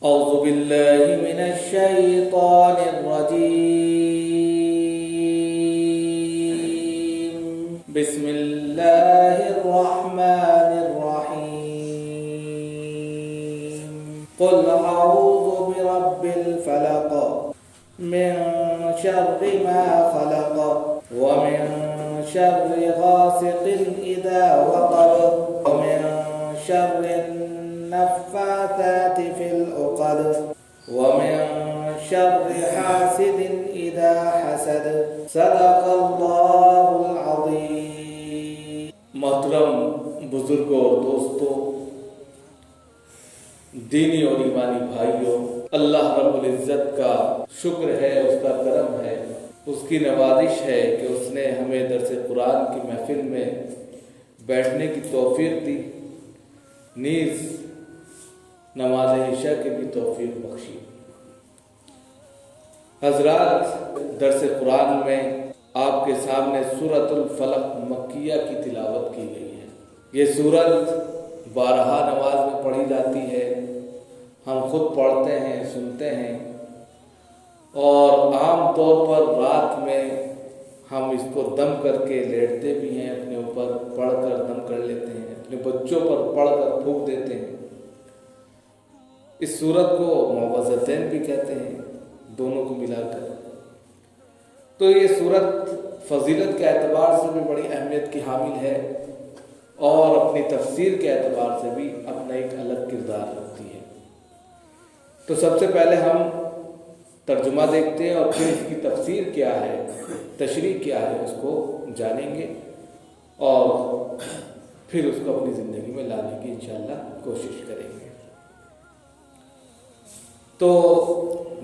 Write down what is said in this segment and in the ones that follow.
أعوذ بالله من الشيطان الرجيم. بسم الله الرحمن الرحيم. قل أعوذ برب الفلق من شر ما خلق ومن شر غاسق إذا وقب ومن شر النفاثات في العقد ومن شر حاسد إذا حسد. صدق اللہ العظیم. محترم بزرگوں اور دوستوں، دینی اور ایمانی بھائیوں، اللہ رب العزت کا شکر ہے، اس کا کرم ہے، اس کی نوازش ہے کہ اس نے ہمیں درس قرآن کی محفل میں بیٹھنے کی توفیق دی، نیز نماز عشاء کی بھی توفیق بخشی. حضرات، درس قرآن میں آپ کے سامنے سورۃ الفلق مکیہ کی تلاوت کی گئی ہے. یہ سورت بارہا نماز میں پڑھی جاتی ہے، ہم خود پڑھتے ہیں، سنتے ہیں، اور عام طور پر رات میں ہم اس کو دم کر کے لیٹتے بھی ہیں، اپنے اوپر پڑھ کر دم کر لیتے ہیں، اپنے بچوں پر پڑھ کر پھونک دیتے ہیں. اس سورت کو معوذتین بھی کہتے ہیں، دونوں کو ملا کر. تو یہ سورت فضیلت کے اعتبار سے بھی بڑی اہمیت کی حامل ہے اور اپنی تفسیر کے اعتبار سے بھی اپنا ایک الگ کردار رکھتی ہے. تو سب سے پہلے ہم ترجمہ دیکھتے ہیں اور پھر اس کی تفسیر کیا ہے، تشریح کیا ہے، اس کو جانیں گے اور پھر اس کو اپنی زندگی میں لانے کی انشاءاللہ کوشش کریں گے. تو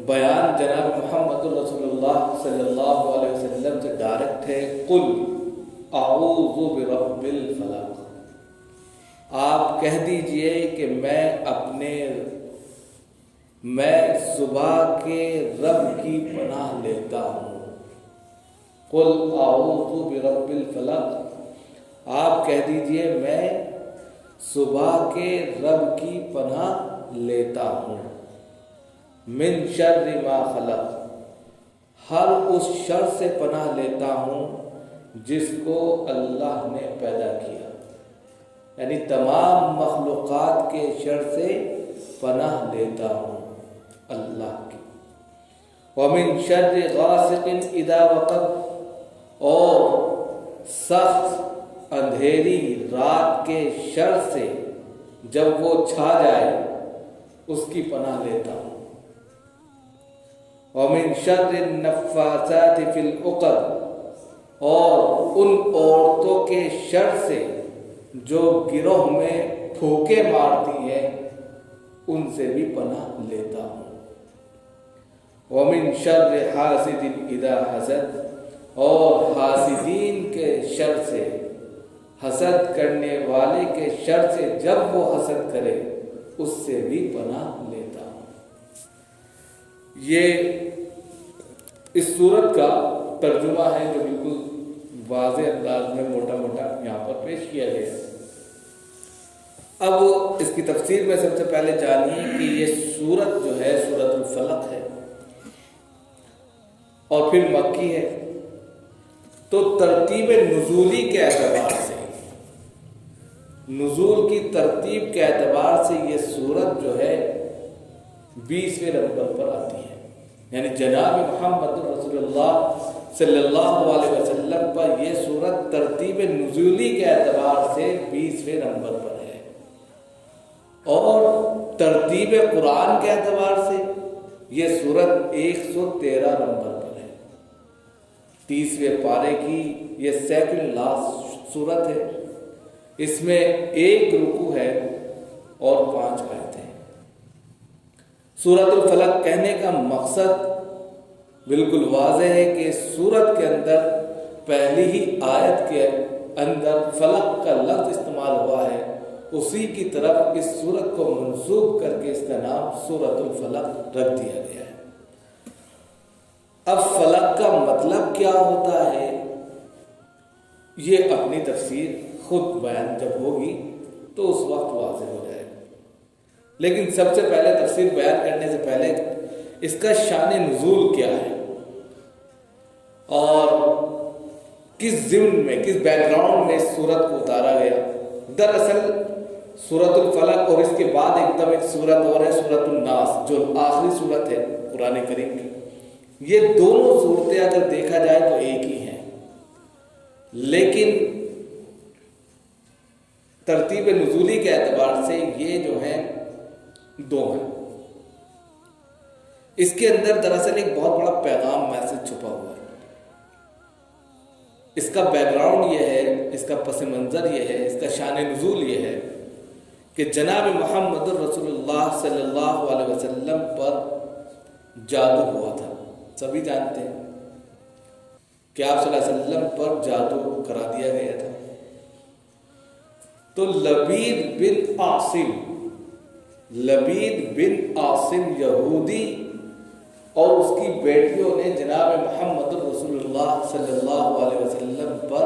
بیان جناب محمد رسول اللہ صلی اللہ علیہ وسلم سے ڈائریکٹ ہے. قل اعوذ برب الفلق. آپ کہہ دیجئے کہ میں صبح کے رب کی پناہ لیتا ہوں. قل اعوذ برب الفلق. آپ کہہ دیجئے میں صبح کے رب کی پناہ لیتا ہوں. من شر ما خلق. ہر اس شر سے پناہ لیتا ہوں جس کو اللہ نے پیدا کیا، یعنی تمام مخلوقات کے شر سے پناہ لیتا ہوں اللہ کی. ومن شر غاسق اذا وقب. اور سخت اندھیری رات کے شر سے جب وہ چھا جائے اس کی پناہ لیتا ہوں. ومن شر النفاثات فی العقد. اور ان عورتوں کے شر سے جو گروہ میں پھونکے مارتی ہیں ان سے بھی پناہ لیتا ہوں. ومن شر حاسد اذا حسد. اور حاسدین کے شر سے، حسد کرنے والے کے شر سے جب وہ حسد کرے اس سے بھی پناہ لیتا ہوں. یہ اس سورت کا ترجمہ ہے جو بالکل واضح انداز میں موٹا موٹا یہاں پر پیش کیا گیا ہے. اب اس کی تفسیر میں سب سے پہلے جانیے کہ یہ سورت جو ہے سورۃ الفلق ہے اور پھر مکی ہے. تو ترتیب نزولی کے اعتبار سے، نزول کی ترتیب کے اعتبار سے یہ سورت جو ہے 20ویں نمبر پر آتی ہے. یعنی جناب محمد رسول اللہ صلی اللہ علیہ وسلم پر یہ سورت ترتیب نزولی کے اعتبار سے 20ویں نمبر پر ہے، اور ترتیب قرآن کے اعتبار سے یہ سورت 113 نمبر پر ہے. 30ویں پارے کی یہ سیکنڈ لاسٹ سورت ہے. اس میں 1 رکوع ہے اور 5 آیتیں ہیں. سورۃ الفلق کہنے کا مقصد بالکل واضح ہے کہ اس سورت کے اندر پہلی ہی آیت کے اندر فلق کا لفظ استعمال ہوا ہے، اسی کی طرف اس سورت کو منسوب کر کے اس کا نام سورۃ الفلق رکھ دیا گیا ہے. اب فلق کا مطلب کیا ہوتا ہے یہ اپنی تفسیر خود بیان جب ہوگی تو اس وقت واضح ہو جائے گا. لیکن سب سے پہلے تفسیر بیان کرنے سے پہلے اس کا شان نزول کیا ہے اور کس ضمن میں، کس بیک گراؤنڈ میں اس سورت کو اتارا گیا۔ دراصل سورت الفلق اور اس کے بعد ایک دم ایک سورت اور ہے سورت الناس، جو آخری سورت ہے قرآن کریم کی۔ یہ دونوں صورتیں اگر دیکھا جائے تو ایک ہی ہیں، لیکن ترتیب نزولی کے اعتبار سے یہ جو ہیں دو ہیں۔ اس کے اندر دراصل ایک بہت بڑا پیغام میسج چھپا ہوا ہے۔ اس کا بیک گراؤنڈ یہ ہے، اس کا پس منظر یہ ہے، اس کا شان نزول یہ ہے کہ جناب محمد رسول اللہ صلی اللہ علیہ وسلم پر جادو ہوا تھا۔ سبھی جانتے ہیں کہ آپ صلی اللہ علیہ وسلم پر جادو کرا دیا گیا تھا۔ تو لبید بن عاصم یہودی اور اس کی بیٹیوں نے جناب محمد رسول اللہ صلی اللہ علیہ وسلم پر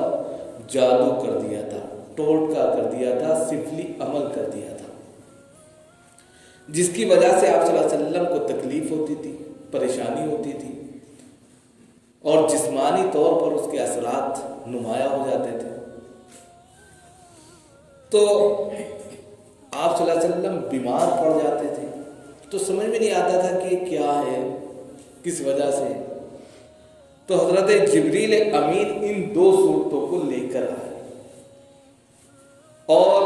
جادو کر دیا تھا، ٹوٹکا کر دیا تھا، سفلی عمل کر دیا تھا، جس کی وجہ سے آپ صلی اللہ علیہ وسلم کو تکلیف ہوتی تھی، پریشانی ہوتی تھی اور جسمانی طور پر اس کے اثرات نمایاں ہو جاتے تھے۔ تو آپ صلی اللہ علیہ وسلم بیمار پڑ جاتے تھے، تو سمجھ میں نہیں آتا تھا کہ کیا ہے، کس وجہ سے۔ تو حضرت جبریل امین ان دو صورتوں کو لے کر آئے اور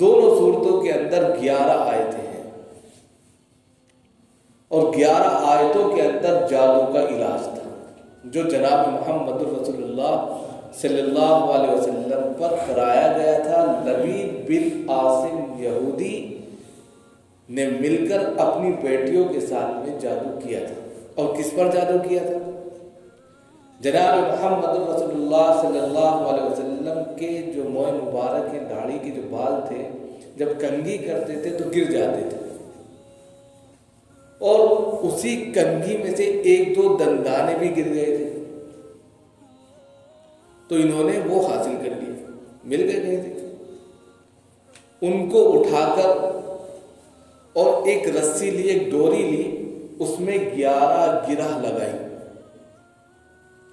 دونوں صورتوں کے اندر 11 آیتیں ہیں اور 11 آیتوں کے اندر جادو کا علاج تھا جو جناب محمد رسول اللہ صلی اللہ علیہ وسلم پر کرایا گیا تھا۔ لبید بن عاصم یہودی نے مل کر اپنی بیٹیوں کے ساتھ میں جادو کیا تھا۔ اور کس پر جادو کیا تھا؟ جناب محمد رسول اللہ صلی اللہ علیہ وسلم کے جو موئے مبارک کے داڑھی کے جو بال تھے، جب کنگھی کرتے تھے تو گر جاتے تھے اور اسی کنگھی میں سے 1-2 دندانے بھی گر گئے تھے، تو انہوں نے وہ حاصل کر لیے، مل گئے تھے، ان کو اٹھا کر اور ایک رسی لی، ایک ڈوری لی، اس میں 11 گرہ لگائی۔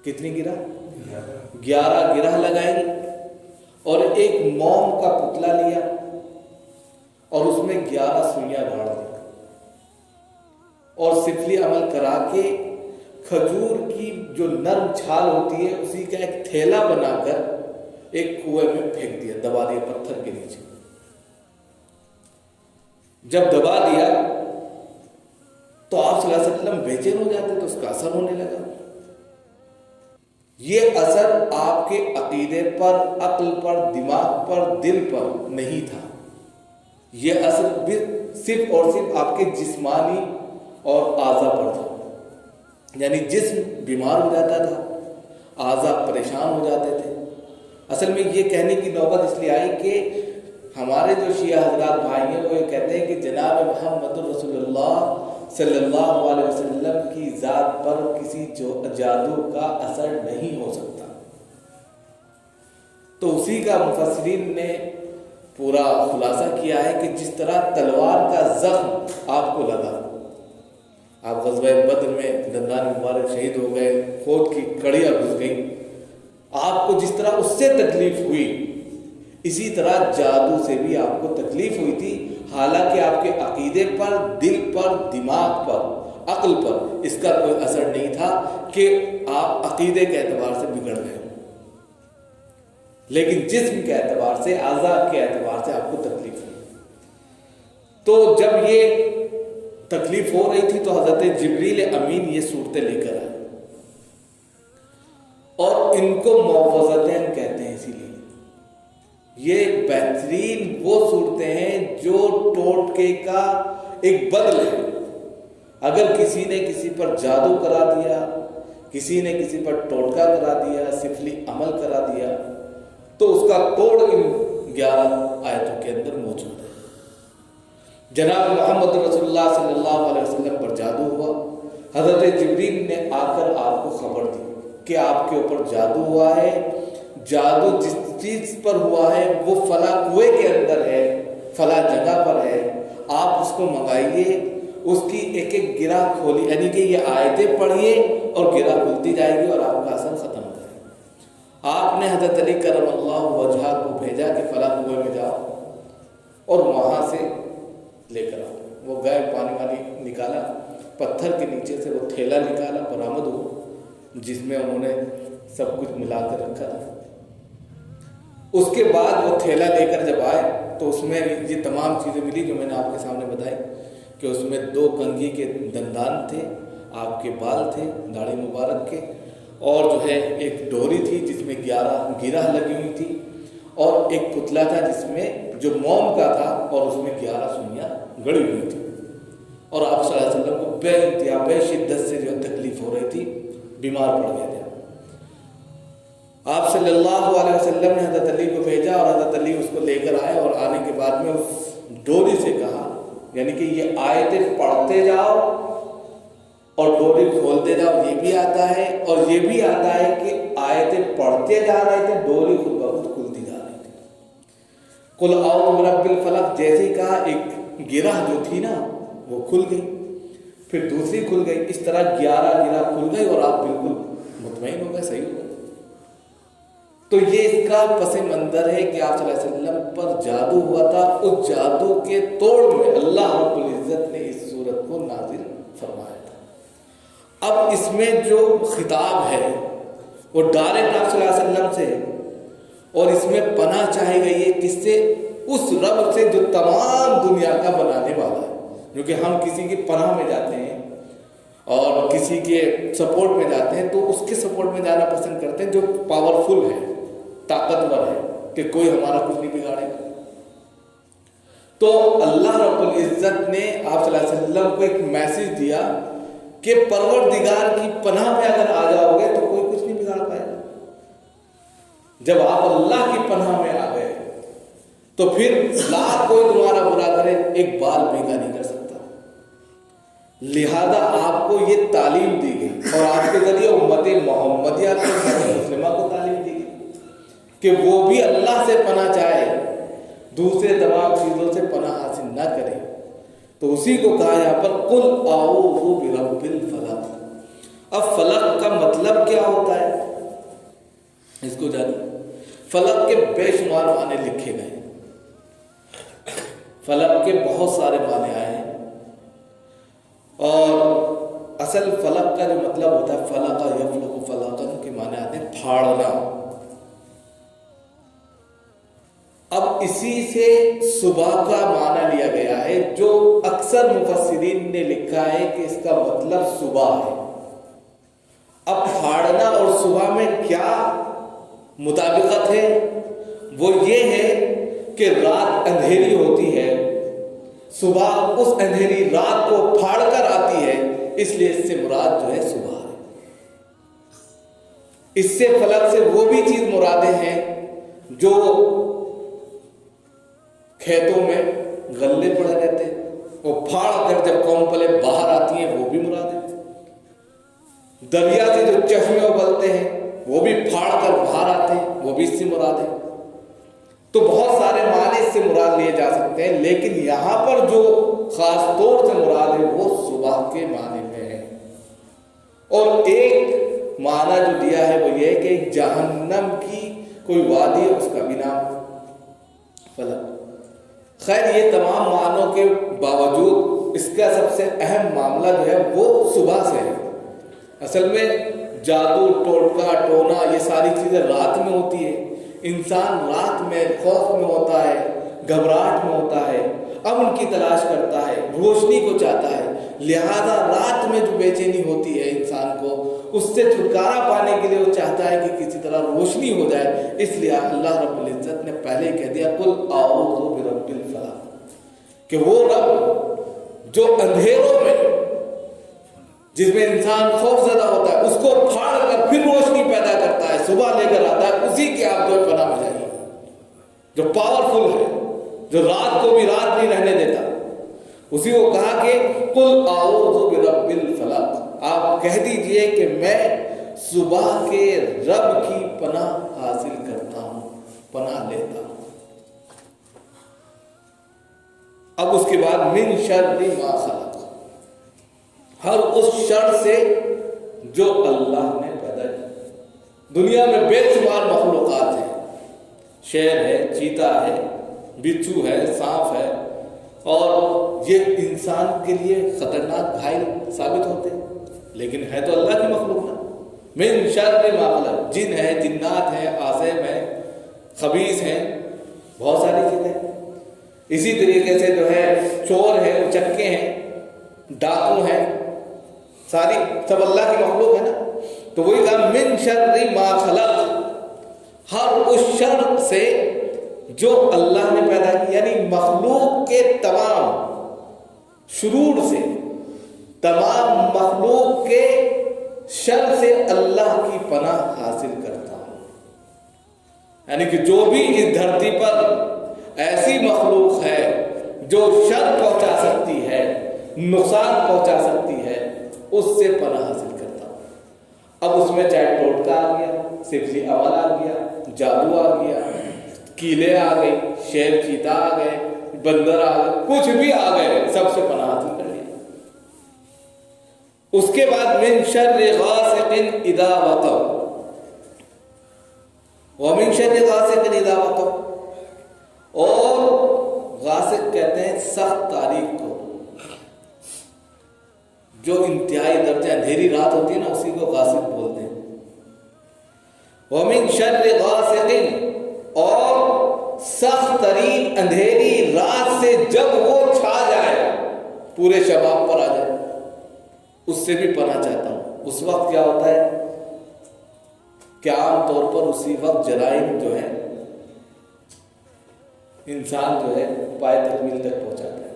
کتنی گرہ؟ 11 گرہ لگائی اور ایک موم کا پتلا لیا اور اس میں 11 سوئیاں گاڑ دی اور سفلی عمل کرا کے کھجور کی جو نرم چھال ہوتی ہے اسی کا ایک تھیلا بنا کر ایک کنویں میں پھینک دیا، دبا دیا پتھر کے نیچے۔ جب دبا دیا تو آپ صلی اللہ علیہ وسلم بے چین ہو جاتے تو اس کا اثر ہونے لگا۔ یہ اثر آپ کے عقیدے پر، عقل پر، دماغ پر، دل پر نہیں تھا، یہ اثر صرف اور صرف آپ کے جسمانی اور اعضاء پر تھا۔ یعنی جسم بیمار ہو جاتا تھا، اعضاء پریشان ہو جاتے تھے۔ اصل میں یہ کہنے کی نوبت اس لیے آئی کہ ہمارے جو شیعہ حضرات بھائی ہیں وہ یہ کہتے ہیں کہ جناب محمد رسول اللہ صلی اللہ علیہ وسلم کی ذات پر کسی جادو کا اثر نہیں ہو سکتا۔ تو اسی کا مفسرین نے پورا خلاصہ کیا ہے کہ جس طرح تلوار کا زخم آپ کو لگا، آپ غزوہ بدر میں دندان مبارک شہید ہو گئے، خود کی کڑیاں گھس گئیں، آپ کو جس طرح اس سے تکلیف ہوئی اسی طرح جادو سے بھی آپ کو تکلیف ہوئی تھی، حالانکہ آپ کے عقیدے پر، دل پر، دماغ پر، عقل پر اس کا کوئی اثر نہیں تھا کہ آپ عقیدے کے اعتبار سے بگڑ گئے، لیکن جسم کے اعتبار سے، اعضاء کے اعتبار سے آپ کو تکلیف ہوئی۔ تو جب یہ تکلیف ہو رہی تھی تو حضرت جبریل امین یہ صورتیں لے کر آئے اور ان کو معوذتین کہتے ہیں۔ اسی لیے یہ بہترین وہ صورتیں ہیں جو ٹوٹکے کا ایک بدل ہے۔ اگر کسی نے کسی پر جادو کرا دیا، کسی نے کسی پر ٹوٹکا کرا دیا، سفلی عمل کرا دیا، تو اس کا توڑ ان 11 آیتوں کے اندر موجود ہے۔ جناب محمد رسول اللہ صلی اللہ علیہ وسلم پر جادو ہوا، حضرت جبریل نے آ کر آپ کو خبر دی کہ آپ کے اوپر جادو ہوا ہے، جادو جس چیز پر ہوا ہے وہ فلاں کنویں کے اندر ہے، فلاں جگہ پر ہے، آپ اس کو منگائیے، اس کی ایک ایک گرہ کھولی، یعنی کہ یہ آیتیں پڑھیے اور گرہ کھلتی جائے گی اور آپ کا اثر ختم ہو جائے گا۔ آپ نے حضرت علی کرم اللہ وجہہ کو بھیجا کہ فلاں کنویں میں جاؤ اور وہاں سے لے کر آؤ۔ وہ گئے، پانی وانی نکالا، پتھر کے نیچے سے وہ تھیلا نکالا، برآمد ہوا، جس میں انہوں نے سب کچھ ملا کر رکھا تھا۔ اس کے بعد وہ تھیلا لے کر جب آئے تو اس میں یہ تمام چیزیں ملی جو میں نے آپ کے سامنے بتائی، کہ اس میں 2 کنگھی کے دندان تھے، آپ کے بال تھے داڑھی مبارک کے، اور جو ہے ایک ڈوری تھی جس میں 11 گرہ لگی ہوئی تھی، اور ایک پتلا تھا جس میں جو موم کا تھا اور اس میں 11 سوئیاں گڑی ہوئی تھی۔ اور آپ صلی اللہ علیہ وسلم کو بے انتہا بے شدت سے جو تکلیف ہو رہی تھی، بیمار پڑ گئے تھے۔ آپ صلی اللہ علیہ وسلم نے حضرت علی کو بھیجا اور حضرت علی اس کو لے کر آئے، اور آنے کے بعد میں اس ڈوری سے کہا، یعنی کہ یہ آیتیں پڑھتے جاؤ اور ڈوری کھولتے جاؤ، یہ بھی آتا ہے، اور یہ بھی آتا ہے کہ آیتیں پڑھتے جا رہے تھے، ڈوری خود بخود کھلتی جا رہی تھی۔ قل اعوذ برب الفلق جیسے ہی کہا، ایک گرہ جو تھی نا وہ کھل گئی، پھر دوسری کھل گئی، اس طرح 11 گرہ کھل گئی اور آپ بالکل مطمئن ہو گئے، صحیح ہو گئے۔ تو یہ اس کا پس منظر ہے کہ آپ صلی اللہ علیہ وسلم پر جادو ہوا تھا، اس جادو کے توڑ میں اللہ رب العزت نے اس صورت کو نازل فرمایا تھا۔ اب اس میں جو خطاب ہے وہ ڈائریکٹ آپ صلی اللہ علیہ وسلم سے، اور اس میں پناہ چاہی گئی ہے کس سے؟ اس رب سے جو تمام دنیا کا بنانے والا ہے۔ کیونکہ ہم کسی کی پناہ میں جاتے ہیں اور کسی کے سپورٹ میں جاتے ہیں تو اس کے سپورٹ میں جانا پسند کرتے ہیں جو پاورفل ہے، طاقتور ہے، کہ کوئی ہمارا کچھ نہیں بگاڑے گا۔ تو اللہ رب العزت نے آپ صلی اللہ علیہ وسلم کو ایک میسج دیا کہ پروردگار کی پناہ میں اگر آ جاؤ گے تو کوئی کچھ نہیں بگاڑ پائے گا۔ جب آپ اللہ کی پناہ میں آ گئے تو پھر لاکھ کوئی تمہارا برا کرے، ایک بال بھیگا نہیں کر سکتا۔ لہذا آپ کو یہ تعلیم دی گئی، اور آپ کے ذریعے امت محمدیہ کو، امت مسلمہ کو تعلیم دی گئی کہ وہ بھی اللہ سے پناہ چاہے، دوسرے تمام چیزوں سے پناہ حاصل نہ کرے۔ تو اسی کو کہا یہاں پر قل اعوذ برب الفلق۔ اب فلق کا مطلب کیا ہوتا ہے اس کو جانیں۔ فلق کے بے شمار معنی لکھے گئے، فلق کے بہت سارے معنی آئے ہیں، اور اصل فلق کا جو مطلب ہوتا ہے فلق یفلق فلقن کے معنی آتے ہیں پھاڑنا۔ اب اسی سے صبح کا معنی لیا گیا ہے، جو اکثر مفسرین نے لکھا ہے کہ اس کا مطلب صبح ہے۔ اب پھاڑنا اور صبح میں کیا مطابقت ہے؟ وہ یہ ہے کہ رات اندھیری ہوتی ہے، صبح اس اندھیری رات کو پھاڑ کر آتی ہے، اس لیے اس سے مراد جو ہے صبح ہے۔ اس سے فلق سے وہ بھی چیز مرادیں ہیں جو کھیتوں میں غلے پڑے رہتے ہیں، وہ پھاڑ کر جب قوم پلے باہر آتی ہیں وہ بھی مرادیں۔ دریا سے جو چشمے ابلتے ہیں وہ بھی پھاڑ کر باہر آتے ہیں، وہ بھی اس سے مراد ہے۔ تو بہت سارے معنی اس سے مراد لیے جا سکتے ہیں، لیکن یہاں پر جو خاص طور سے مراد ہے وہ صبح کے معنی میں ہے۔ اور ایک معنی جو دیا ہے وہ یہ ہے کہ ایک جہنم کی کوئی وادی ہے، اس کا بھی نام فلق۔ خیر یہ تمام معنوں کے باوجود اس کا سب سے اہم معاملہ جو ہے وہ صبح سے ہے۔ اصل میں جادو، ٹوٹکا، ٹونا، یہ ساری چیزیں رات میں ہوتی ہے۔ انسان رات میں خوف میں ہوتا ہے، گھبراہٹ میں ہوتا ہے، امن کی تلاش کرتا ہے، روشنی کو چاہتا ہے۔ لہذا رات میں جو بے چینی ہوتی ہے انسان کو، اس سے چھٹکارا پانے کے لیے وہ چاہتا ہے کہ کسی طرح روشنی ہو جائے۔ اس لیے اللہ رب العزت نے پہلے ہی کہہ دیا قل اعوذ برب الفلق، کہ وہ رب جو اندھیروں میں، جس میں انسان خوف زدہ ہوتا ہے، اس کو پھاڑ کر پھر روشنی پیدا کرتا ہے، صبح لے کر آتا ہے، اسی کے آپ جو پناہ میں جائیے، جو پاورفل ہے، جو رات کو بھی رات نہیں رہنے دیتا۔ اسی کو کہا کہ قل اعوذ برب الفلق، آپ کہہ دیجئے کہ میں صبح کے رب کی پناہ حاصل کرتا ہوں، پناہ لیتا ہوں۔ اب اس کے بعد من شر ما خلق، ہر اس شر سے جو اللہ نے پیدا کی۔ دنیا میں بے شمار مخلوقات ہیں، شیر ہے، چیتا ہے، بچھو ہے، سانپ ہے، اور یہ انسان کے لیے خطرناک گھائل ثابت ہوتے ہیں، لیکن ہے تو اللہ کی مخلوق نا۔ من شر ما خلق، جن ہے، جنات ہیں، آثم ہیں، خبیث ہیں، بہت ساری چیزیں۔ اسی طریقے سے جو ہے چور ہے، اچکے ہیں، ڈاکو ہیں، ساری سب اللہ کی مخلوق ہے نا۔ تو وہی کہا من شر ما خلق، ہر اس شر سے جو اللہ نے پیدا کی، یعنی مخلوق کے تمام شرور سے، تمام مخلوق کے شر سے اللہ کی پناہ حاصل کرتا ہوں۔ یعنی کہ جو بھی اس دھرتی پر ایسی مخلوق ہے جو شر پہنچا سکتی ہے، نقصان پہنچا سکتی ہے، اس سے پناہ حاصل کرتا ہوں۔ اب اس میں چاہے ٹوٹکا آ گیا، سفلی اول آ گیا، جادو آ گیا، کیلے آ گئی، شیر چیتا آ گئے، بندر آ گئے، کچھ بھی آ گئے، سب سے پناہ حاصل کر لیا۔ اس کے بعد من شر غاسق اذا وقب، ومن شر غاسق اذا وقب، اور غاسق کہتے ہیں سخت تاریک کو، جو انتہائی درجہ اندھیری رات ہوتی ہے نا، اسی کو غاسق بولتے ہیں۔ ومن شر غاسق، اور سخت ترین اندھیری رات سے جب وہ چھا جائے، پورے شباب پر آ جائے، اس سے بھی پناہ چاہتا ہوں۔ اس وقت کیا ہوتا ہے کہ عام طور پر اسی وقت جرائم جو ہے انسان جو ہے پائے تکمیل تک پہنچاتا ہے۔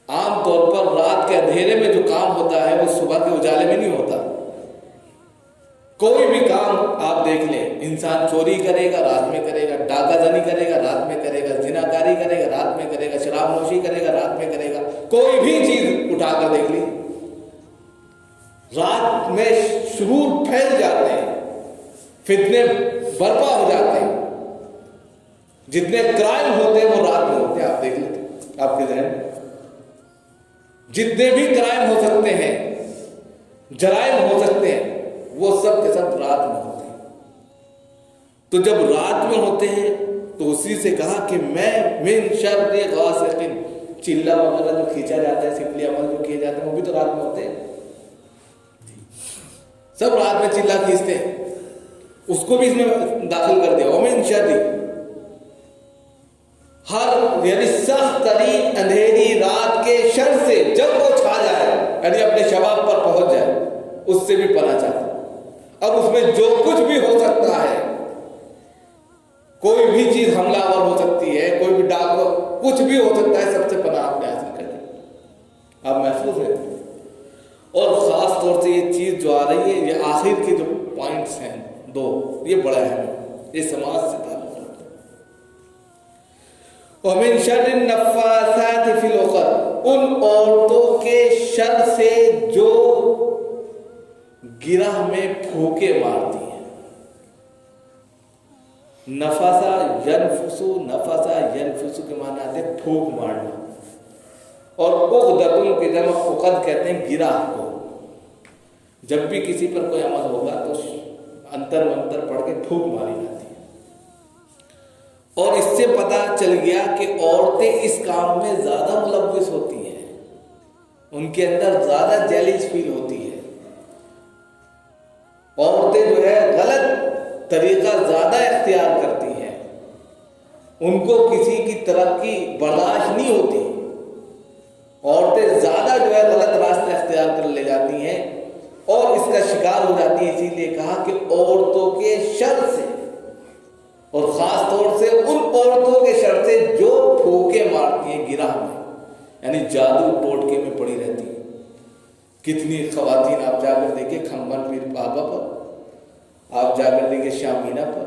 عام طور پر رات کے اندھیرے میں جو کام ہوتا ہے وہ صبح کے اجالے میں نہیں ہوتا۔ کوئی بھی کام آپ دیکھ لیں، انسان چوری کرے گا رات میں کرے گا، ڈاکہ زنی کرے گا رات میں کرے گا، زنا کاری کرے گا رات میں کرے گا، شراب نوشی کرے گا رات میں کرے گا، کوئی بھی چیز اٹھا کر دیکھ لی، رات میں شرور پھیل جاتے ہیں، فتنے برپا ہو جاتے ہیں، جتنے کرائم ہوتے ہیں وہ رات میں ہوتے ہیں۔ آپ دیکھ لیتے آپ کے ذہن میں جتنے بھی کرائم ہو سکتے ہیں، جرائم ہو سکتے ہیں، وہ سب کے سب رات میں ہوتے ہیں۔ تو جب رات میں ہوتے ہیں تو اسی سے کہا کہ میں من شر غاسق، چلا وغیرہ جو کھینچا جاتا ہے، سفلی عمل جو کیے جاتے ہیں، وہ بھی تو رات میں ہوتے ہیں، سب رات میں چلا کھینچتے ہیں، اس کو بھی اس میں داخل کر دیا۔ ومن شر، ہر یعنی سخت ترین اندھیری رات کے شر سے جب وہ چھا جائے، یعنی اپنے شباب پر پہنچ جائے، اس سے بھی پناہ چاہتا ہوں۔ اب اس میں جو کچھ بھی ہو سکتا ہے، کوئی بھی چیز حملہ آور ہو سکتی ہے، کوئی بھی ڈاک، کچھ بھی ہو سکتا ہے، سب سے پناہ آپ نے حاصل کر لی، آپ محفوظ ہیں۔ اور خاص طور سے یہ چیز جو آ رہی ہے، یہ آخر کے جو پوائنٹس ہیں دو، یہ بڑا اہم ہے، یہ سماج سے تعلق رکھتا ہے۔ وَمِن شَرِّ النَّفَّاثَاتِ فِي الْعُقَدِ، ان عورتوں کے شر سے جو گرہ میں پھونکے مارتی ہیں۔ نفسا ینفسو، نفسا ینفسو کے معنی آتے ہیں پھونک مارنا، اور عقدۃ کے جمع عقد کہتے ہیں گرہ کو۔ جب بھی کسی پر کوئی عمل ہوگا تو انتر منتر پڑھ کے پھونک ماری جاتی ہے، اور اس سے پتہ چل گیا کہ عورتیں اس کام میں زیادہ ملوث ہوتی ہیں، ان کے اندر زیادہ جیلس فیل ہوتی ہے، عورتیں جو ہے غلط طریقہ زیادہ اختیار کرتی ہیں، ان کو کسی کی ترقی برداشت نہیں ہوتی، عورتیں زیادہ جو ہے غلط راستہ اختیار کر لے جاتی ہیں اور اس کا شکار ہو جاتی ہیں۔ اسی لیے کہا کہ عورتوں کے شر سے، اور خاص طور سے ان عورتوں کے شر سے جو پھونکے مارتی ہیں گرہ میں، یعنی جادو ٹوٹکے میں پڑی رہتی ہیں۔ کتنی خواتین آپ جا کر دیکھیں کھمبن پیر بابا پر، آپ جا کر دیکھیں شامینا پر،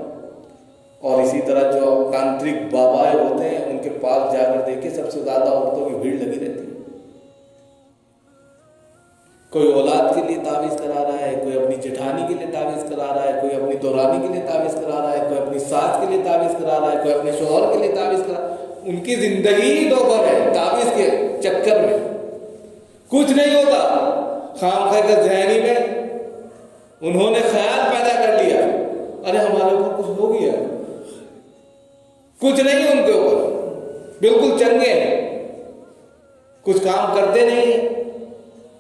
اور اسی طرح جو تانترک بابائے ہوتے ہیں ان کے پاس جا کر دیکھیں، سب سے زیادہ عورتوں کی بھیڑ لگی رہتی ہے۔ کوئی اولاد کے لیے تعویذ کرا رہا ہے، کوئی اپنی جٹھانی کے لیے تعویذ کرا رہا ہے، کوئی اپنی دورانی کے لیے تعویذ کرا رہا ہے، کوئی اپنی ساس کے لیے تعویذ کرا رہا ہے، کوئی اپنے شوہر کے لیے تعویذ کرا رہا ہے۔ ان کی زندگی ہی دوبر ہے تعویذ کے چکر میں، کچھ نہیں ہوتا. خام خواہ کا ذہنی میں انہوں نے خیال پیدا کر لیا، ارے ہمارے اوپر کچھ ہو گیا، کچھ نہیں ان کے اوپر، بالکل چنگے ہیں، کچھ کام کرتے نہیں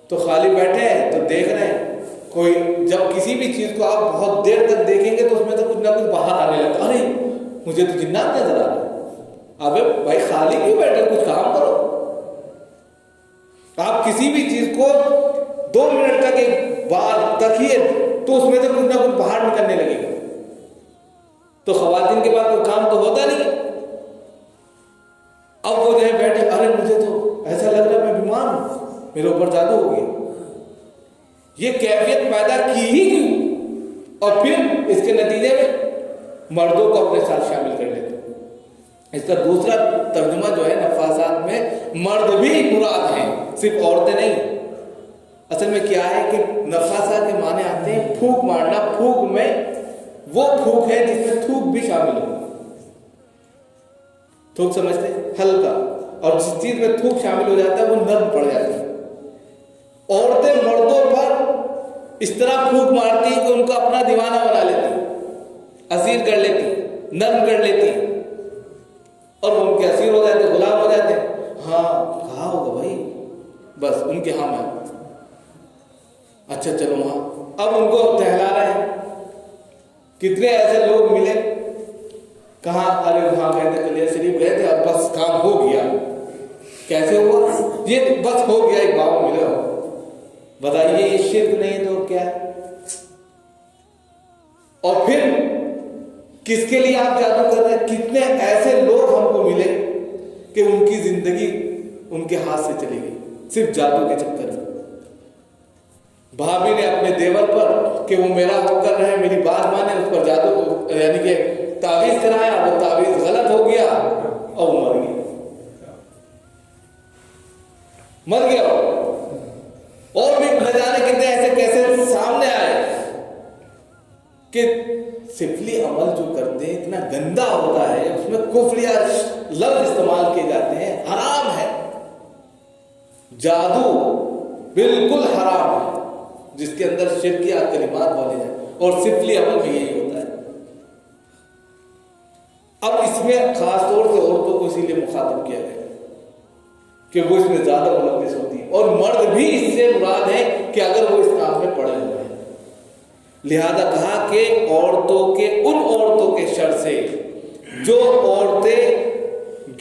تو خالی بیٹھے ہیں تو دیکھ رہے ہیں. کوئی جب کسی بھی چیز کو آپ بہت دیر تک دیکھیں گے تو اس میں تو کچھ نہ کچھ باہر آنے لگتا، ارے مجھے تو جنات نظر آ رہا ہے. ابے بھائی خالی کیوں بیٹھے، کچھ کام کرو. آپ کسی بھی چیز کو 2 منٹ تک ایک بار تکیے تو اس میں سے کچھ نہ کچھ باہر نکلنے لگے گا. تو خواتین کے پاس کوئی کام تو ہوتا نہیں. اب وہ جو ہے بیٹھے، ارے مجھے تو ایسا لگ رہا ہے میں بیمار ہوں، میرے اوپر جادو ہو گیا. یہ کیفیت پیدا کی ہی کیوں؟ اور پھر اس کے نتیجے میں مردوں کو اپنے ساتھ شامل کر لیتے. اس کا دوسرا ترجمہ جو ہے نفاسات میں مرد بھی مراد ہیں، صرف عورتیں نہیں. اصل میں کیا ہے کہ نفاسات کے معنی آتے ہیں پھونک مارنا. پھونک میں وہ پھونک ہے جس میں تھوک بھی شامل ہو. تھوک سمجھتے ہلکا، اور جس چیز میں تھوک شامل ہو جاتا ہے وہ نرم پڑ جاتی ہے. عورتیں مردوں پر اس طرح پھونک مارتی ہیں کہ ان کو اپنا دیوانہ بنا لیتی، اسیر کر لیتی، نرم کر لیتی، اور وہ ان کے اسیر ہو جاتے، غلام ہو جاتے. ہاں کہا ہوگا بھائی، بس ان کے ہاں میں اچھا چلو وہاں. اب ان کو ٹہلا رہے ہیں. کتنے ایسے لوگ ملے، کہاں ارے وہاں گئے تھے کلیہ شریف گئے تھے، اب بس کام ہو گیا. کیسے ہوا؟ یہ بس ہو گیا، ایک بابا ملا. بتائیے یہ شرک نہیں تو کیا ہے؟ اور پھر کس کے لیے آپ جادو کر رہے ہیں؟ کتنے ایسے لوگ ہم کو ملے کہ ان کی زندگی ان کے ہاتھ سے چلی گئی صرف جادو کے چکر میں. بھابھی نے اپنے دیور پر کہ وہ میرا ہو کر رہے، میری بات مانے، اس پر جادو یعنی کہ تعویذ کرایا، وہ تعویذ غلط ہو گیا اور وہ مر گیا. مر گیا. اور بھی نہ جانے کتنے ایسے کیسے سامنے آئے کہ سفلی عمل جو کرتے ہیں اتنا گندا ہوتا ہے، اس میں کفر یا لفظ استعمال کیے جاتے ہیں، حرام ہے. جادو بالکل حرام ہے جس کے اندر شرکیہ کلمات بولے جائیں، اور سفلی عمل بھی یہی ہوتا ہے. اب اس میں خاص طور سے عورتوں کو اسی لیے مخاطب کیا گیا کہ وہ اس میں زیادہ ملوث ہوتی ہیں، اور مرد بھی اس سے مراد ہے کہ اگر وہ اس کام میں پڑے ہوئے ہیں. لہذا کہا کہ عورتوں کے ان عورتوں کے شر سے جو عورتیں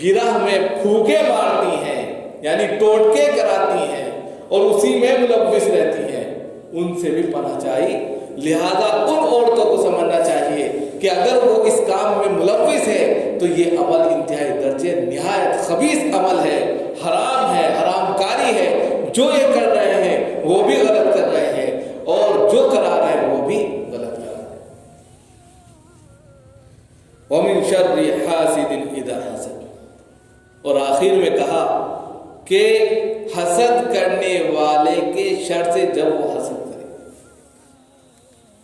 گرہ میں پھونکے مارتی ہیں، یعنی ٹوٹکے کراتی ہیں اور اسی میں ملوث رہتی ہیں، ان سے بھی پناہ چاہیے. لہذا ان عورتوں کو سمجھنا چاہیے کہ اگر وہ اس کام میں ملوث ہے تو یہ عمل انتہائی درجے نہایت خبیث عمل ہے، حرام ہے، حرام کاری ہے. جو یہ کر رہے ہیں وہ بھی غلط کر رہے ہیں، اور جو کرا رہے ہیں وہ بھی غلط کر رہے ہیں. وَمِن شَرِّ حَاسِدٍ إِذَا حَسَدَ. اور آخر میں کہا کہ حسد کرنے والے کے شر سے جب وہ حسد کرے.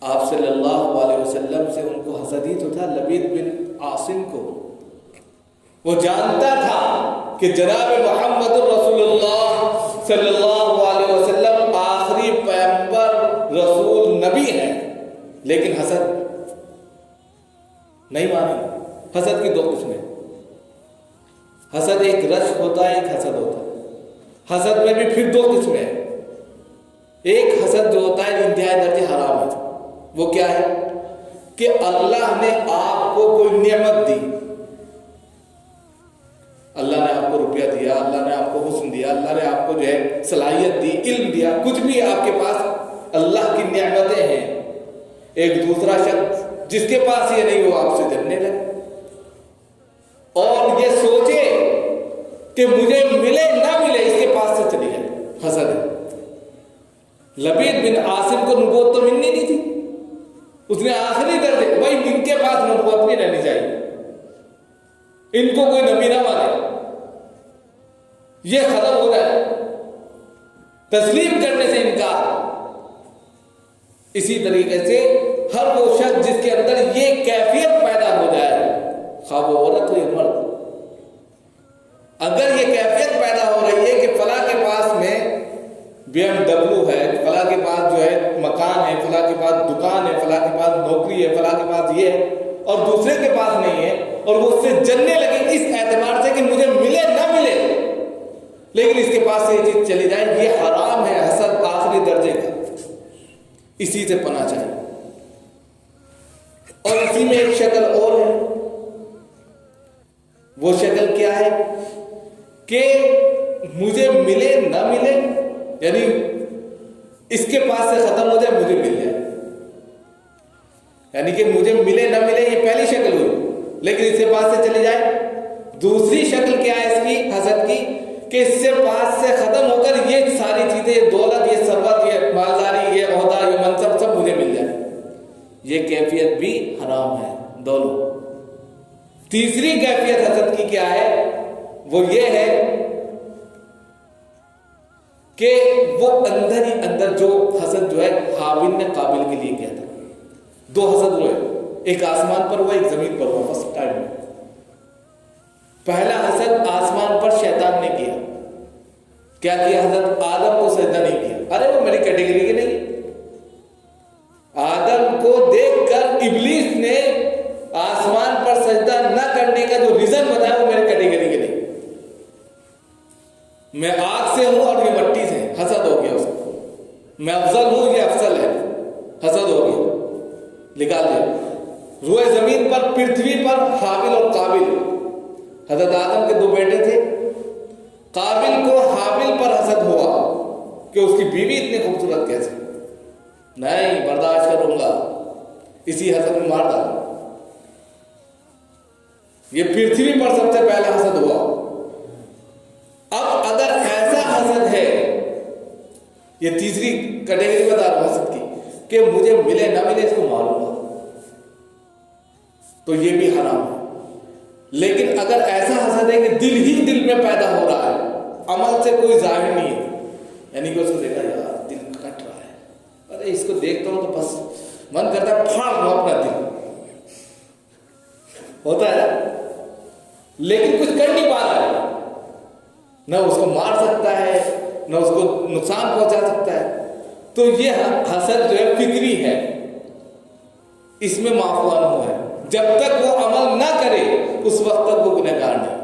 آپ صلی اللہ علیہ وسلم سے ان کو حسد ہی تو تھا، لبید بن عاصم کو. وہ جانتا تھا کہ جناب محمد رسول اللہ صلی اللہ علیہ وسلم آخری پیغمبر رسول نبی ہیں، لیکن حسد نہیں مانے. حسد کی 2 قسمیں. حسد ایک رشک ہوتا ہے، ایک حسد ہوتا ہے. حسد میں بھی پھر 2 قسمیں ہیں. ایک حسد جو ہوتا ہے انتہائی درجے حرام ہے. وہ کیا ہے کہ اللہ نے آپ کو کوئی نعمت دی، اللہ نے آپ کو روپیہ دیا، اللہ نے آپ کو حسن دیا، اللہ نے آپ کو جو ہے صلاحیت دی، علم دیا، کچھ بھی آپ کے پاس اللہ کی نعمتیں ہیں. ایک دوسرا شخص جس کے پاس یہ نہیں وہ آپ سے جلنے لگے اور یہ سوچے کہ مجھے ملے نہ ملے اس کے پاس سے چلی جائے. حسد ہے. لبید بن عاصم کو نبوت تو ملنی نہیں تھی، اس نے آخری درجے بھائی ان کے پاس نبوت نہیں رہنی چاہیے، ان کو کوئی نبی نہ مانے، یہ ختم ہو جائے، تسلیم کرنے سے انکار. اسی طریقے سے ہر وہ شخص جس کے اندر یہ کیفیت پیدا ہو جائے، خواہ وہ عورت ہو یا مرد، BMW ہے, فلاں کے پاس جو ہے مکان ہے, فلاں کے پاس دکان ہے, فلاں کے پاس نوکری ہے, فلاں کے پاس یہ ہے, اور دوسرے کے پاس نہیں ہے, اور وہ اس سے جلنے لگے اس اعتبار سے کہ مجھے ملے نہ ملے, لیکن اس کے پاس سے یہ چیز چلی جائے, یہ حرام ہے, حسد آخری درجے کا. اسی سے پناہ چاہیے. اور اسی میں ایک شکل اور ہے. وہ شکل کیا ہے کہ مجھے ملے نہ ملے, یعنی اس کے پاس سے ختم ہو جائے مجھے مل جائے, یعنی کہ مجھے ملے نہ ملے یہ پہلی شکل ہوئی, لیکن اس کے پاس سے چلی جائے. دوسری شکل کیا ہے اس کی, حسد کی, کہ اس سے پاس سے ختم ہو کر یہ ساری چیزیں, یہ دولت, یہ ثروت, یہ مالداری, یہ عہدہ, یہ منصب سب مجھے مل جائے. یہ کیفیت بھی حرام ہے دونوں. تیسری کیفیت حسد کی کیا ہے, وہ یہ ہے کہ وہ اندر ہی اندر جو حسد جو ہے حابیل نے قابل کے لیے کیا تھا. دو حسد ہوئے, ایک آسمان پر ہوا, ایک زمین پر ہوا. فرسٹ ٹائم میں پہلا حسد آسمان پر شیطان نے کیا. کیا کیا؟ حضرت آدم کو سجدہ نہیں کیا. ارے وہ میری کیٹیگری کی نہیں. آدم کو دیکھ کر ابلیس نے آسمان پر سجدہ نہ کرنے کا جو ریزن بتایا وہ میری کیٹیگری کے نہیں. میں آگ سے ہوں اور یہ مٹی سے. حسد ہو گیا اس کو. میں افضل ہوں, یہ افضل ہے. حسد ہو گیا, نکال دیا. روئے زمین پر, پرتھوی پر حابیل اور قابل, حضرت آدم کے دو بیٹے تھے. قابل کو حابیل پر حسد ہوا کہ اس کی بیوی اتنی خوبصورت کیسے, نہیں برداشت کروں گا, اسی حسد میں مار ڈالا. یہ پرتھوی پر سب سے پہلا حسد ہوا. اب اگر ایسا حسد ہے, یہ تیسری کیٹیگری بتا رہا ہوں حسد کی, کہ مجھے ملے نہ ملے اس کو ماروں گا, تو یہ بھی حرام ہے. لیکن اگر ایسا حسد ہے کہ دل ہی دل میں پیدا ہو رہا ہے, عمل سے کوئی ظاہر نہیں ہے, یعنی کہ اس کو دیکھا یار دل کٹ رہا ہے, ارے اس کو دیکھتا ہوں تو بس من کرتا ہے پھاڑ دو اپنا دل, ہوتا ہے, لیکن کچھ کر نہیں پا رہا ہے. نہ اس کو مار سکتا ہے, نہ اس کو نقصان پہنچا سکتا ہے. تو یہ حسد جو ہے فکری ہے, اس میں معفو عنہ ہے. جب تک وہ عمل نہ کرے اس وقت تک وہ گنہگار نہیں.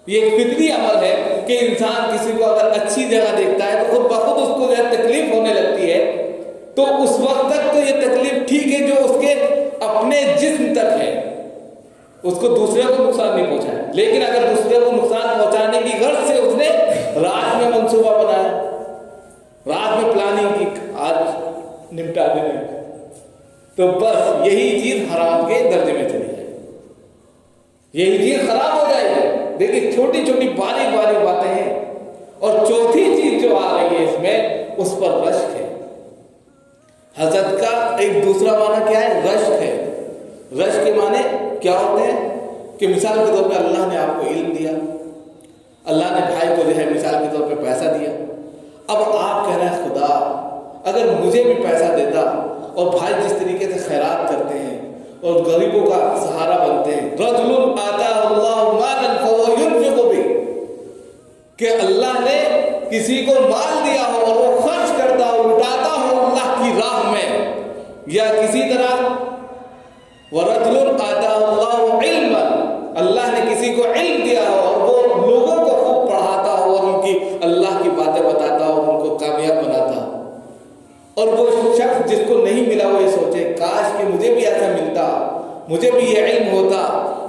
یہ ایک فطری عمل ہے کہ انسان کسی کو اگر اچھی جگہ دیکھتا ہے تو خود بخود اس کو جو ہے تکلیف ہونے لگتی ہے, تو اس وقت تک تو یہ تکلیف ٹھیک ہے جو اس کے اپنے جسم تک ہے, اس کو دوسرے کو نقصان نہیں پہنچایا. لیکن اگر دوسرے کو نقصان پہنچانے کی غرض سے اس نے رات میں منصوبہ بنایا, رات میں پلاننگ کی, آج نمٹا دینے, تو بس یہی چیز حرام کے درجے میں چلی جائے, یہی چیز خراب ہو جائے گی. دیکھیں چھوٹی چھوٹی باریک باریک باتیں ہیں. اور چوتھی چیز جو آ رہی ہے اس میں, اس پر رشک ہے. حسد کا ایک دوسرا معنی کیا ہے؟ رشک ہے. رشک کے معنی کیا ہوتے ہیں کہ مثال کے طور پہ اللہ نے آپ کو علم دیا, اللہ نے بھائی کو جو ہے مثال کے طور پہ پیسہ دیا. اب آپ کہہ رہے ہیں خدا اگر مجھے بھی پیسہ دیتا, اور بھائی جس طریقے سے خیرات کرتے ہیں اور غریبوں کا سہارا بنتے ہیں, رجل آتاہ اللہ مالا فهو ينفق به, کہ اللہ نے کسی کو مال دیا ہو اور وہ خرچ کرتا ہو, لٹاتا ہو اللہ کی راہ میں. یا کسی طرح ورجل آتاہ اللہ علما, اللہ نے کسی کو علم دیا ہو اور وہ لوگوں کو خوب پڑھاتا ہو اور ان کی اللہ کی باتیں بتاتا ہو, ان کو کامیاب بناتا ہو. اور وہ شخص جس کو نہیں ملا وہ یہ سوچے کاش کہ مجھے بھی ایسا ملتا, مجھے بھی یہ علم ہوتا,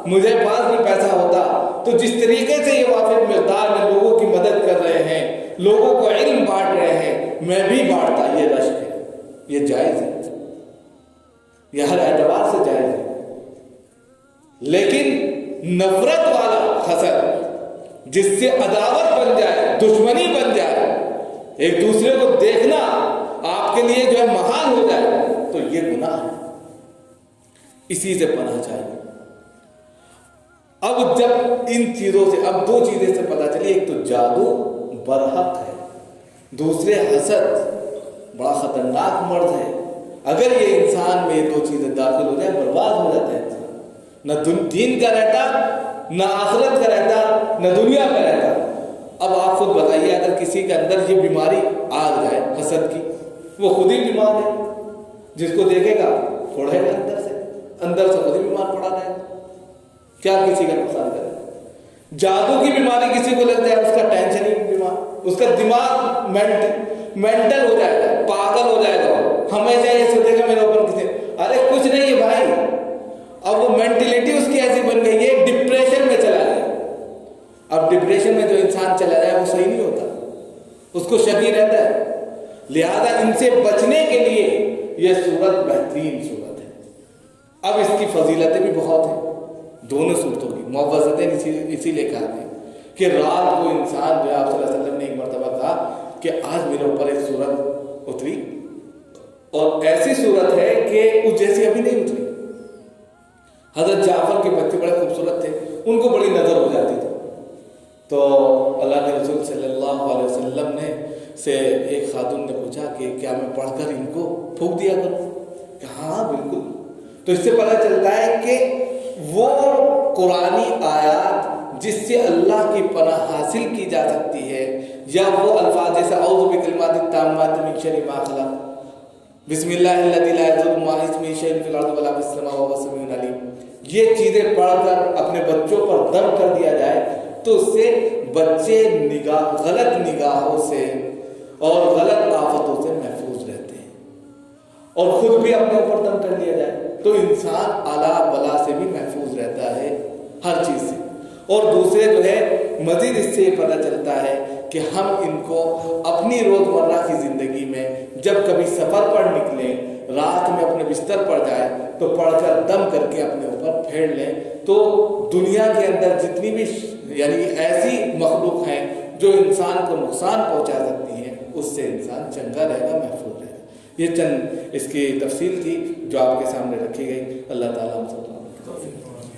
مجھے پاس بھی پیسہ ہوتا. تو جس طریقے سے یہ وافر مقدار میں لوگوں کی مدد کر رہے ہیں, لوگوں کو علم بانٹ رہے ہیں, میں بھی بانٹتا. یہ رشک ہے, یہ جائز ہے, یہ ہر اعتبار سے جائز ہے. لیکن نفرت والا حسد جس سے عداوت بن جائے, دشمنی بن جائے, ایک دوسرے کو دیکھنا آپ کے لیے جو ہے محال ہو جائے, تو یہ گناہ ہے. اسی سے پناہ چاہیے. اب جب ان چیزوں سے, اب دو چیزیں سے پتہ چلی, ایک تو جادو برحق ہے, دوسرے حسد بڑا خطرناک مرض ہے. اگر یہ انسان میں یہ دو چیزیں داخل ہو جائیں برباد ہو جاتا ہے انسان. نہ دین کا رہتا, نہ آخرت کا رہتا, نہ دنیا کا رہتا. اب آپ خود بتائیے اگر کسی کے اندر یہ بیماری آ جائے حسد کی، وہ خود ہی بیمار ہے، جس کو دیکھے گا پھوڑے گا اندر سے خود ہی بیمار پڑا رہے گا، کیا کسی کا نقصان کرے؟ جادو کی بیماری کسی کو لگ جائے، اس کا ٹینشن ہی بیمار، اس کا دماغ مینٹل ہو جائے گا، پاگل ہو جائے گا، ہمیشہ یہ سوچے گا میرے اوپر کسی، ارے کچھ نہیں ہے بھائی، اب وہ مینٹلٹی اس کی ایسی بن گئی ہے، ڈپریشن میں چلا گیا۔ اب ڈپریشن میں جو انسان چلا جائے وہ صحیح نہیں ہوتا، اس کو شکی رہتا ہے۔ لہذا ان سے بچنے کے لیے یہ سورت بہترین سورت ہے۔ اب اس کی فضیلتیں بھی بہت ہیں، دونوں صورتوں کی موضوعاتیں اسی لیے کہا ہے کہ رات کو انسان جو آپ صلی اللہ علیہ وسلم نے ایک مرتبہ کہا کہ آج میرے اوپر ایک سورت اتری، اور ایسی سورت ہے کہ اس جیسی ابھی نہیں اتری۔ حضرت جعفر کے بچے بڑے خوبصورت تھے، ان کو بڑی نظر ہو جاتی تھی، تو اللہ کے رسول صلی اللہ علیہ وسلم نے سے ایک خاتون نے پوچھا کہ کیا میں پڑھ کر ان کو پھونک دیا کروں؟ کہ ہاں بالکل۔ تو اس سے پتہ چلتا ہے کہ وہ قرآنی آیات جس سے اللہ کی پناہ حاصل کی جا سکتی ہے، یا وہ الفاظ جیسے اعوذ بکلمات التامات من شر ما خلق، بسم اللہ الذی لا یضر مع اسمہ شیء فی الارض ولا فی السماء وهو السمیع العلیم، یہ چیزیں پڑھ کر اپنے بچوں پر دم کر دیا جائے تو اس سے بچے غلط نگاہوں سے اور غلط آفتوں سے محفوظ رہتے ہیں، اور خود بھی اپنے اوپر دم کر لیا جائے تو انسان اعلیٰ بلا سے بھی محفوظ رہتا ہے، ہر چیز سے۔ اور دوسرے جو ہے مزید اس سے یہ پتہ چلتا ہے کہ ہم ان کو اپنی روزمرہ کی زندگی میں جب کبھی سفر پر نکلیں، رات میں اپنے بستر پر جائیں تو پڑھ کر دم کر کے اپنے اوپر پھیڑ لیں، تو دنیا کے اندر جتنی بھی یعنی ایسی مخلوق ہیں جو انسان کو نقصان پہنچا سکتی ہیں، اس سے انسان چنگا رہے گا، محفوظ رہے گا۔ یہ چند اس کی تفصیل تھی جو آپ کے سامنے رکھی گئی۔